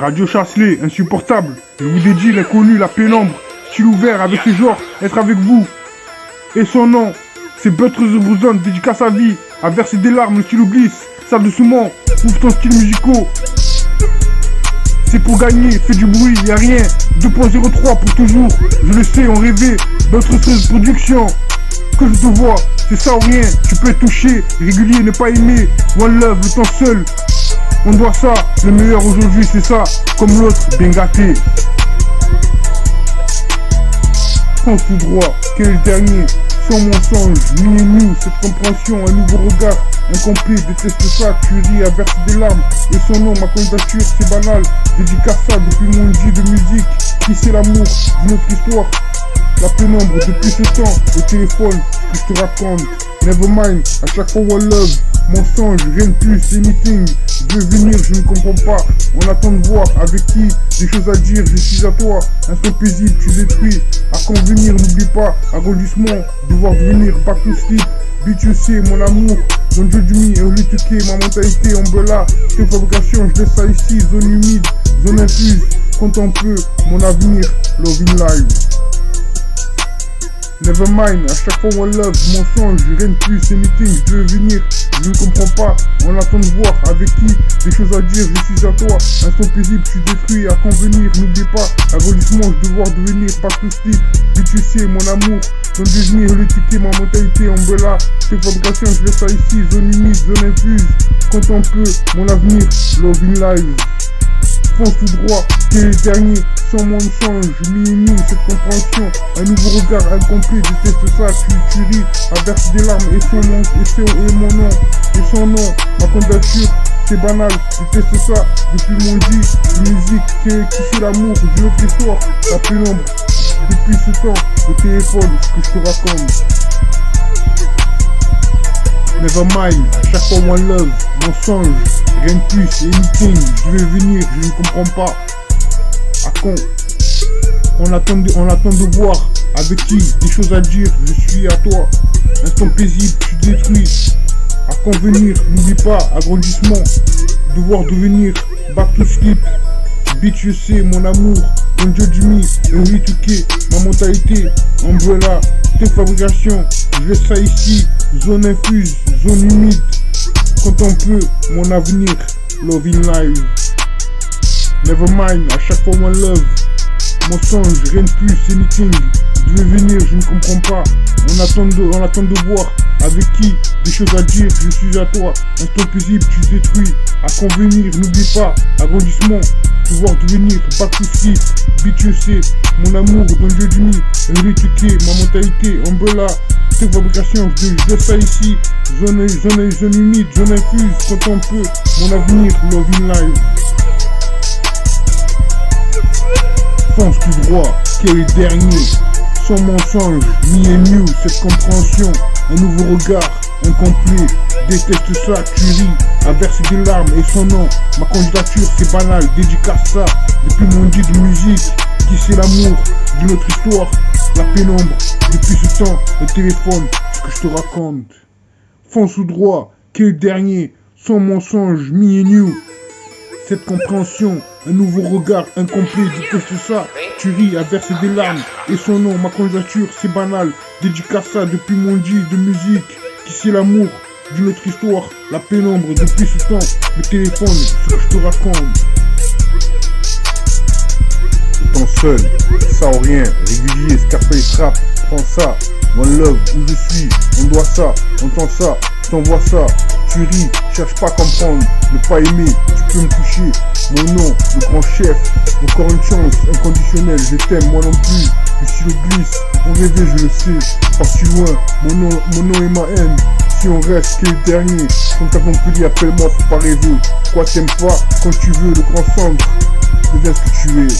Radio Chasselet, insupportable. Je vous dédie l'inconnu, la pénombre. Style ouvert avec ce genre, être avec vous. Et son nom, c'est Butter the Bouzon, dédicace à vie. À verser des larmes, le stylo glisse. Sale doucement, ouvre ton style musicaux. C'est pour gagner, fais du bruit, y'a rien. 2.03 pour toujours, je le sais, on rêvait. Butter the Production, que je te vois, c'est ça ou rien. Tu peux être touché, régulier, ne pas aimer. One love, le temps seul. On doit ça, le meilleur aujourd'hui c'est ça. Comme l'autre, bien gâté. Pense tout droit, quel est le dernier? Sans mensonge, me et nous, cette compréhension, un nouveau regard incomplet, déteste ça, tu ris, à verser des larmes. Et son nom, ma candidature, c'est banal. Dédicace ça depuis mon dit de musique. Qui c'est l'amour d'une autre histoire? La pénombre depuis ce temps, le téléphone, ce que je te raconte. Nevermind, à chaque fois one love, mensonge, rien de plus, anything. Je veux venir, je ne comprends pas. On attend de voir avec qui, des choses à dire, je suis à toi. Instant paisible, tu détruis. À convenir, n'oublie pas, agrandissement, devoir devenir back to sleep. But you sais, mon amour, don't judge me, only to care, ma mentalité, umbrella. Tes fabrications, je laisse ça ici, zone humide, zone infuse. Compte un peu, mon avenir, love in life. Nevermind, à chaque fois one love, mensonge, rien de plus, anything, je veux venir, je ne comprends pas, on attend de voir avec qui, des choses à dire, je suis à toi, instant paisible, tu détruis, à convenir, n'oublie pas, agrandissement, je devoir devenir, pas tout slip, but tu sais, mon amour, don't judge me, l'étiquette, ma mentalité, umbrella, tes fabrications, je laisse ça ici, zone humide, zone infuse, compte un peu, mon avenir, love in life. Fonce tout droit, t'es le dernier, sans mensonge, me et nous, cette compréhension, un nouveau regard incomplet, déteste ça, tu ris, à verser des larmes, et son nom, et mon nom, et son nom, ma candidature, c'est banal, déteste ça, depuis mon dit, de musique, qui c'est l'amour, je veux l'histoire, la pénombre, depuis ce temps, le téléphone, ce que je te raconte. Nevermind, à chaque fois one love, mensonge, rien de plus, anything, je vais venir, je ne comprends pas. À con, on attend de voir avec qui, des choses à dire, je suis à toi. Instant paisible, tu détruis. À convenir, n'oublie pas, agrandissement, devoir devenir, back to sleep. Bitch, je sais, mon amour, don't judge me, only to care, ma mentalité, umbrella, tes fabrications, je laisse ça ici, zone infuse, zone humide, compte un peu, mon avenir, love in life. Nevermind, à chaque fois one love, mensonge, rien de plus, anything, je veux venir, je ne comprends pas, on attend de voir, avec qui, des choses à dire, je suis à toi, instant paisible, tu détruis, à convenir, n'oublie pas, agrandissement, devoir devenir, back to sleep, bitch you sais, mon amour, don't judge me, l'étiquette, ma mentalité, umbrella, tes fabrications, je laisse ça ici, zone humide, zone infuse, compte un peu, mon avenir, love in life. Fonce tout droit, quel est le dernier, sans mensonge, me and you, cette compréhension, un nouveau regard, incomplet, déteste ça, tu ris, à verser des larmes, et son nom, ma candidature c'est banal, dédicace ça, depuis mon dit de musique, qui c'est l'amour, d'une autre histoire, la pénombre, depuis ce temps, le téléphone, ce que je te raconte. Fonce tout droit, quel est le dernier, sans mensonge, me and you, cette compréhension, un nouveau regard incomplet, déteste ça, tu ris, à verser des larmes, et son nom, ma candidature, c'est banal, dédicace ça depuis mon dit de musique, qui c'est l'amour, d'une autre histoire, la pénombre, depuis ce temps, le téléphone, ce que je te raconte. Étant seul, ça ou rien, régulier, Scarface rap, prends ça, one love, où je suis, on doit ça, entends ça, je t'envoie ça, tu ris, cherche pas à comprendre, ne pas aimer, tu peux me toucher, mon nom, le grand chef, encore une chance, inconditionnelle, je t'aime, moi non plus, je suis le glisse, on rêvait, je le sais, pas si loin, mon nom et ma haine, si on reste, qu'est le dernier, quand t'as Montpellier, appelle-moi, faut pas rêver, quoi t'aimes pas, quand tu veux, le grand centre, deviens ce que tu es.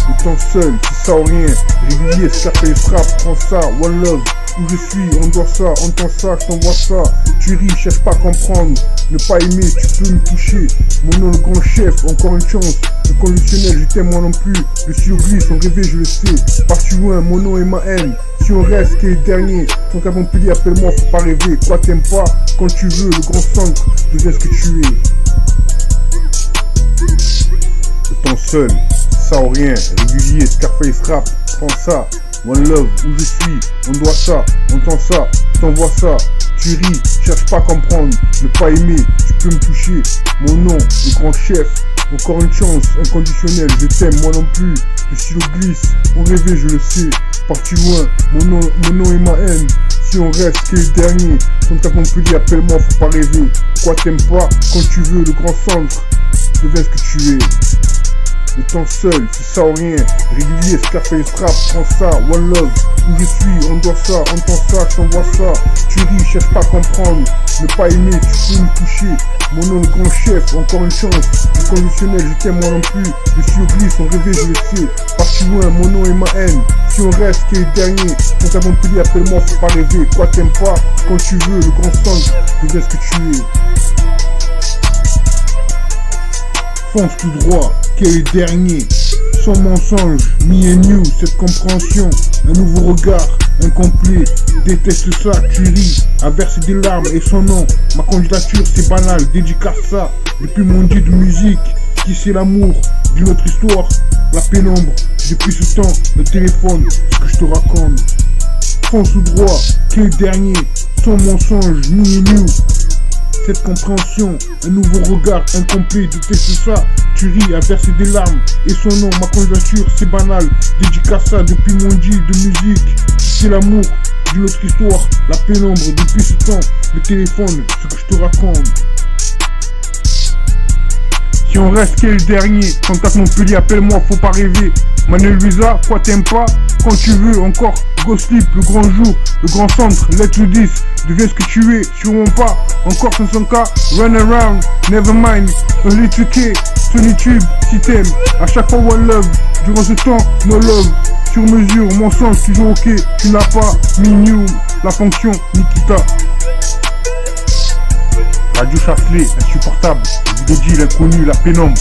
Étant seul, c'est ça ou rien, régulier, Scarface rap, prends ça, one love, où je suis, on doit ça, entends ça, je t'envoie ça, tu ris, cherche pas à comprendre, ne pas aimer, tu peux me toucher, mon nom le grand chef, encore une chance, le conditionnel, je t'aime moi non plus, je suis au glisse, on rêvait, je le sais, pas si loin, mon nom et ma haine, si on reste, qu'est le dernier, ton cas Montpellier, appelle-moi, faut pas rêver, quoi t'aimes pas, quand tu veux, le grand centre, deviens ce que tu es. seul, ça ou rien, régulier, Scarface rap, prends ça, One Love, où je suis, on doit ça, on entend ça, je t'envoie ça, tu ris, cherche pas à comprendre, ne pas aimer, tu peux me toucher, mon nom, le grand chef, encore une chance, inconditionnelle, je t'aime, moi non plus, le stylo glisse, on rêvait, je le sais, parti loin, mon nom et ma haine, si on reste, qu'est le dernier, ton cap Montpellier, appelle-moi, faut pas rêver, quoi t'aimes pas, quand tu veux, le grand centre, deviens ce que tu es. Le temps seul, c'est ça ou rien, régulier, Scarface rap, prends ça, One Love, où je suis, on doit ça, entends ça, je t'envoie ça, tu ris, cherche pas à comprendre, ne pas aimer, tu peux me toucher, mon nom le grand chef, encore une chance, inconditionnel, je t'aime moi non plus, je suis au glisse, on rêvait, je le sais, parti loin, mon nom et ma haine, si on reste, qui est le dernier, quand t'as Montpellier, appelle-moi, faut pas rêver, quoi t'aimes pas, quand tu veux, le grand centre, deviens ce que tu es. Fonce tout droit, quel est le dernier, sans mensonge, me and you, cette compréhension, un nouveau regard, incomplet, déteste ça, tu ris, à verser des larmes et son nom, ma candidature c'est banal, dédicace ça, depuis mon dieu de musique, qui c'est l'amour, d'une autre histoire, la pénombre, depuis ce temps, le téléphone, ce que je te raconte, fonce tout droit, quel est le dernier, sans mensonge, me and you, cette compréhension, un nouveau regard incomplet, déteste ça, tu ris à verser des larmes, et son nom, ma candidature, c'est banal, dédicace ça depuis mon dit de musique, c'est l'amour, d'une autre histoire, la pénombre, depuis ce temps, le téléphone, ce que je te raconte. Si on reste qu'est le dernier, quand t'as Montpellier, appelle-moi, faut pas rêver. Manuel Luisa, quoi t'aimes pas, quand tu veux, encore, Go Sleep, le grand jour, le grand centre, let's do this, deviens ce que tu es, sûrement pas, encore 500K, run around, never mind, only 2K, Tube, si t'aimes, à chaque fois One Love, durant ce temps, no love, sur mesure, mensonge, toujours ok, tu n'as pas, Minium, la fonction, Nikita. Radio Chasselet, insupportable, je vous dis l'inconnu, la pénombre,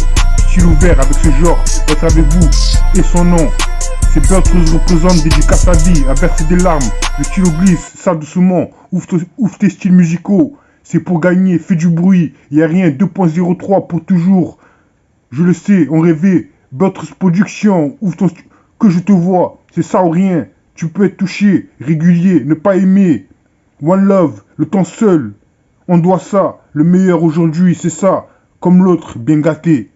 style ouvert avec ce genre, être avec vous, et son nom. Ces Bertrus représentent dédicace à vie, à verser des larmes, le stylo glisse, ça doucement, ouvre tes styles musicaux, c'est pour gagner, fais du bruit, y a rien, 2.03 pour toujours, je le sais, on rêvait, Bertrus Production, ouvre ton que je te vois, c'est ça ou rien, tu peux être touché, régulier, ne pas aimer, One Love, le temps seul, on doit ça, le meilleur aujourd'hui, c'est ça, comme l'autre, bien gâté.